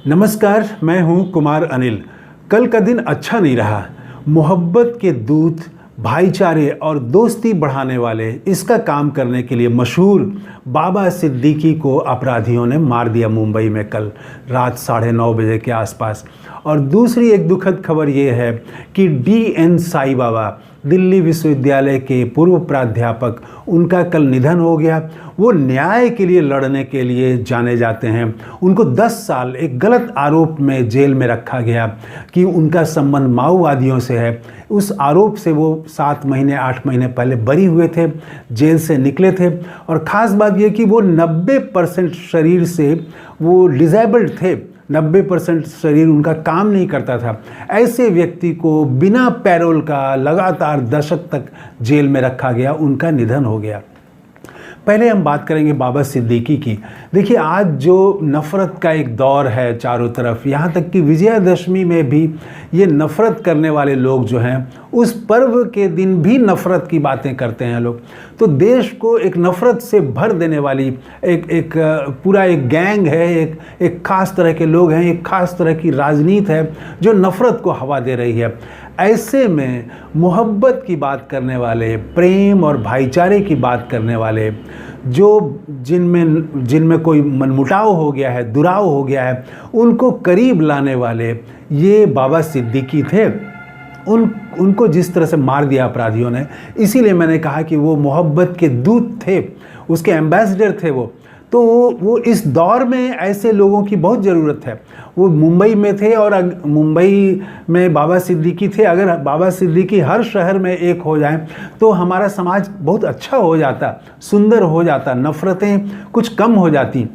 नमस्कार, मैं हूं कुमार अनिल। कल का दिन अच्छा नहीं रहा। मोहब्बत के दूत, भाईचारे और दोस्ती बढ़ाने वाले इसका काम करने के लिए मशहूर बाबा सिद्दीकी को अपराधियों ने मार दिया मुंबई में कल रात 9:30 बजे के आसपास। और दूसरी एक दुखद खबर ये है कि DN साई बाबा, दिल्ली विश्वविद्यालय के पूर्व प्राध्यापक, उनका कल निधन हो गया। वो न्याय के लिए लड़ने के लिए जाने जाते हैं। उनको 10 साल एक गलत आरोप में जेल में रखा गया कि उनका संबंध माओवादियों से है। उस आरोप से वो 7 महीने 8 महीने पहले बरी हुए थे, जेल से निकले थे। और ख़ास बात यह कि वो 90% शरीर से वो डिसेबल्ड थे। 90% शरीर उनका काम नहीं करता था। ऐसे व्यक्ति को बिना पैरोल का लगातार दशक तक जेल में रखा गया। उनका निधन हो गया। पहले हम बात करेंगे बाबा सिद्दीकी की। देखिए, आज जो नफ़रत का एक दौर है चारों तरफ, यहाँ तक कि विजयादशमी में भी ये नफ़रत करने वाले लोग जो हैं, उस पर्व के दिन भी नफ़रत की बातें करते हैं लोग। तो देश को एक नफ़रत से भर देने वाली एक पूरा एक गैंग है, एक ख़ास तरह के लोग हैं, एक ख़ास तरह की राजनीति है जो नफ़रत को हवा दे रही है। ऐसे में मोहब्बत की बात करने वाले, प्रेम और भाईचारे की बात करने वाले, जो जिनमें कोई मनमुटाव हो गया है, दुराव हो गया है, उनको करीब लाने वाले ये बाबा सिद्दीकी थे। उनको जिस तरह से मार दिया अपराधियों ने, इसीलिए मैंने कहा कि वो मोहब्बत के दूत थे, उसके एम्बेसडर थे वो। तो वो इस दौर में ऐसे लोगों की बहुत ज़रूरत है। वो मुंबई में थे और मुंबई में बाबा सिद्दीकी थे। अगर बाबा सिद्दीकी हर शहर में एक हो जाएं तो हमारा समाज बहुत अच्छा हो जाता, सुंदर हो जाता, नफ़रतें कुछ कम हो जाती।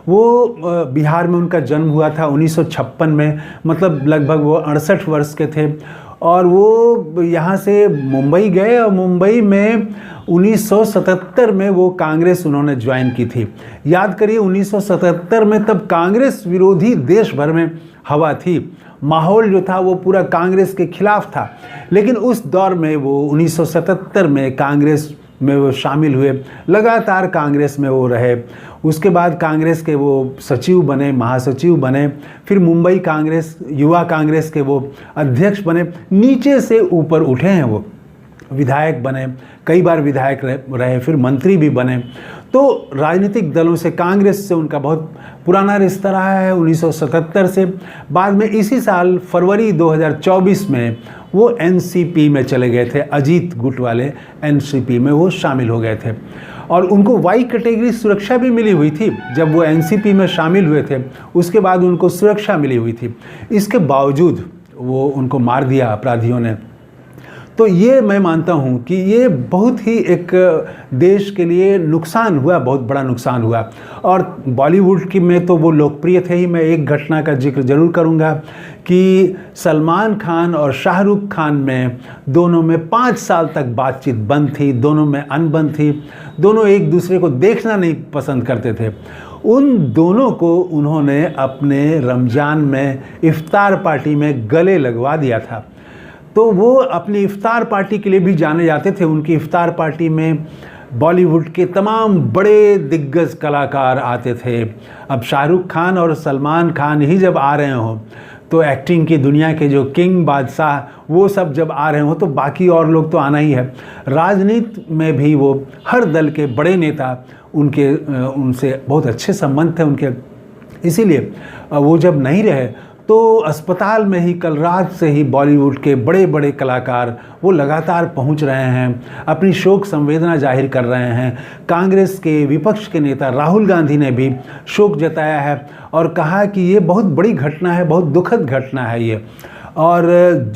वो बिहार में उनका जन्म हुआ था 1956 में, मतलब लगभग वो 68 वर्ष के थे। और वो यहाँ से मुंबई गए और मुंबई में 1977 में वो कांग्रेस उन्होंने ज्वाइन की थी। याद करिए, 1977 में तब कांग्रेस विरोधी देश भर में हवा थी। माहौल जो था वो पूरा कांग्रेस के खिलाफ था। लेकिन उस दौर में वो 1977 में कांग्रेस में वो शामिल हुए, लगातार कांग्रेस में वो रहे। उसके बाद कांग्रेस के वो सचिव बने, महासचिव बने, फिर मुंबई कांग्रेस, युवा कांग्रेस के वो अध्यक्ष बने। नीचे से ऊपर उठे हैं वो, विधायक बने, कई बार विधायक रहे, फिर मंत्री भी बने। तो राजनीतिक दलों से, कांग्रेस से उनका बहुत पुराना रिश्ता रहा है 1977 से। बाद में इसी साल फरवरी 2024 में वो NCP में चले गए थे। अजीत गुट वाले NCP में वो शामिल हो गए थे और उनको Y कैटेगरी सुरक्षा भी मिली हुई थी। जब वो NCP में शामिल हुए थे उसके बाद उनको सुरक्षा मिली हुई थी। इसके बावजूद वो उनको मार दिया अपराधियों ने। तो ये मैं मानता हूँ कि ये बहुत ही एक देश के लिए नुकसान हुआ, बहुत बड़ा नुकसान हुआ। और बॉलीवुड की में तो वो लोकप्रिय थे ही। मैं एक घटना का जिक्र ज़रूर करूँगा कि सलमान खान और शाहरुख खान में, दोनों में 5 साल तक बातचीत बंद थी, दोनों में अनबन थी, दोनों एक दूसरे को देखना नहीं पसंद करते थे। उन दोनों को उन्होंने अपने रमज़ान में इफ्तार पार्टी में गले लगवा दिया था। तो वो अपनी इफ्तार पार्टी के लिए भी जाने जाते थे। उनकी इफ्तार पार्टी में बॉलीवुड के तमाम बड़े दिग्गज कलाकार आते थे। अब शाहरुख खान और सलमान खान ही जब आ रहे हों तो एक्टिंग की दुनिया के जो किंग, बादशाह, वो सब जब आ रहे हों तो बाकी और लोग तो आना ही है। राजनीति में भी वो हर दल के बड़े नेता, उनसे बहुत अच्छे संबंध थे उनके। इसीलिए वो जब नहीं रहे तो अस्पताल में ही कल रात से ही बॉलीवुड के बड़े बड़े कलाकार वो लगातार पहुंच रहे हैं, अपनी शोक संवेदना जाहिर कर रहे हैं। कांग्रेस के विपक्ष के नेता राहुल गांधी ने भी शोक जताया है और कहा कि ये बहुत बड़ी घटना है, बहुत दुखद घटना है ये। और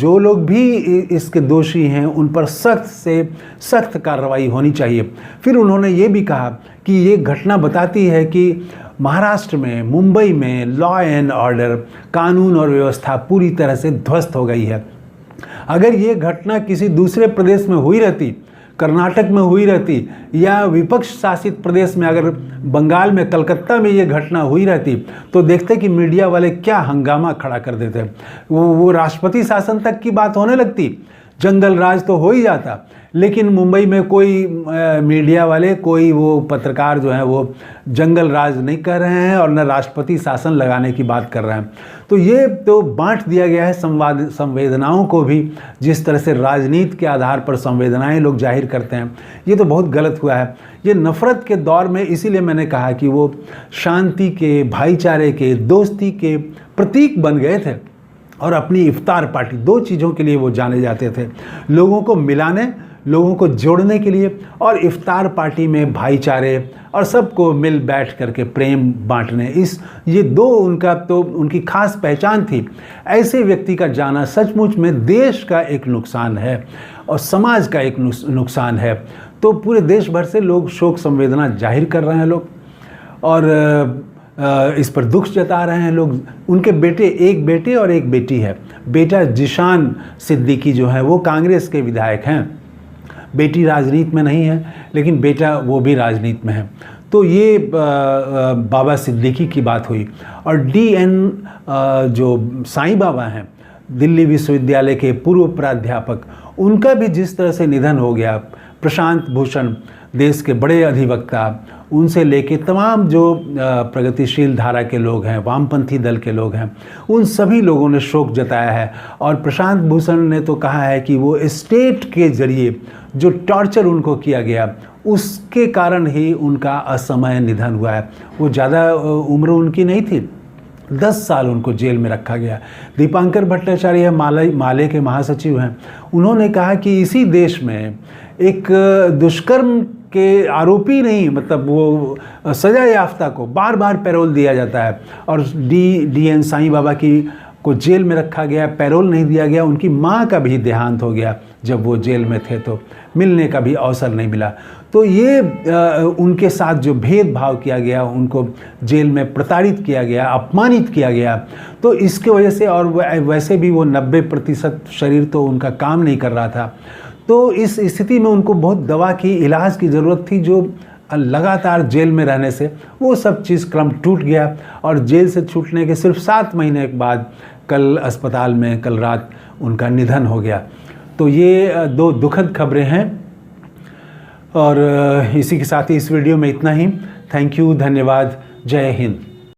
जो लोग भी इसके दोषी हैं उन पर सख्त से सख्त कार्रवाई होनी चाहिए। फिर उन्होंने ये भी कहा कि ये घटना बताती है कि महाराष्ट्र में, मुंबई में लॉ एंड ऑर्डर, कानून और व्यवस्था पूरी तरह से ध्वस्त हो गई है। अगर ये घटना किसी दूसरे प्रदेश में हुई रहती, कर्नाटक में हुई रहती या विपक्ष शासित प्रदेश में, अगर बंगाल में, कलकत्ता में ये घटना हुई रहती तो देखते कि मीडिया वाले क्या हंगामा खड़ा कर देते। वो राष्ट्रपति शासन तक की बात होने लगती। जंगल राज तो हो ही जाता, लेकिन मुंबई में कोई मीडिया वाले, कोई वो पत्रकार जो हैं वो जंगल राज नहीं कर रहे हैं और न राष्ट्रपति शासन लगाने की बात कर रहे हैं। तो ये तो बांट दिया गया है संवेदनाओं को भी, जिस तरह से राजनीति के आधार पर संवेदनाएं लोग जाहिर करते हैं, ये तो बहुत गलत हुआ है। ये नफ़रत के दौर में, इसीलिए मैंने कहा कि वो शांति के, भाईचारे के, दोस्ती के प्रतीक बन गए थे। और अपनी इफ्तार पार्टी, 2 चीज़ों के लिए वो जाने जाते थे, लोगों को मिलाने, लोगों को जोड़ने के लिए, और इफ्तार पार्टी में भाईचारे और सबको मिल बैठ करके प्रेम बांटने। ये 2 उनकी खास पहचान थी। ऐसे व्यक्ति का जाना सचमुच में देश का एक नुकसान है और समाज का एक नुकसान है। तो पूरे देश भर से लोग शोक संवेदना जाहिर कर रहे हैं लोग, और इस पर दुख जता रहे हैं लोग। उनके बेटे, एक बेटे और एक बेटी है। बेटा जिशान सिद्दीकी जो है वो कांग्रेस के विधायक हैं, बेटी राजनीति में नहीं है, लेकिन बेटा वो भी राजनीति में है। तो ये बाबा सिद्दीकी की बात हुई। और DN जो साईं बाबा हैं, दिल्ली विश्वविद्यालय के पूर्व प्राध्यापक, उनका भी जिस तरह से निधन हो गया, प्रशांत भूषण देश के बड़े अधिवक्ता, उनसे लेके तमाम जो प्रगतिशील धारा के लोग हैं, वामपंथी दल के लोग हैं, उन सभी लोगों ने शोक जताया है। और प्रशांत भूषण ने तो कहा है कि वो स्टेट के जरिए जो टॉर्चर उनको किया गया, उसके कारण ही उनका असमय निधन हुआ है। वो ज़्यादा उम्र उनकी नहीं थी, 10 साल उनको जेल में रखा गया। दीपांकर भट्टाचार्य माले के महासचिव हैं, उन्होंने कहा कि इसी देश में एक दुष्कर्म के आरोपी नहीं, मतलब वो सजा याफ्ता को बार बार पैरोल दिया जाता है, और DN साईं बाबा को जेल में रखा गया, पैरोल नहीं दिया गया। उनकी माँ का भी देहांत हो गया जब वो जेल में थे, तो मिलने का भी अवसर नहीं मिला। तो ये उनके साथ जो भेदभाव किया गया, उनको जेल में प्रताड़ित किया गया, अपमानित किया गया, तो इसके वजह से, और वैसे भी वो 90% शरीर तो उनका काम नहीं कर रहा था, तो इस स्थिति में उनको बहुत दवा की, इलाज की ज़रूरत थी, जो लगातार जेल में रहने से वो सब चीज़ क्रम टूट गया। और जेल से छूटने के सिर्फ 7 महीने के बाद कल अस्पताल में, कल रात उनका निधन हो गया। तो ये 2 दुखद खबरें हैं। और इसी के साथ ही इस वीडियो में इतना ही। थैंक यू, धन्यवाद, जय हिंद।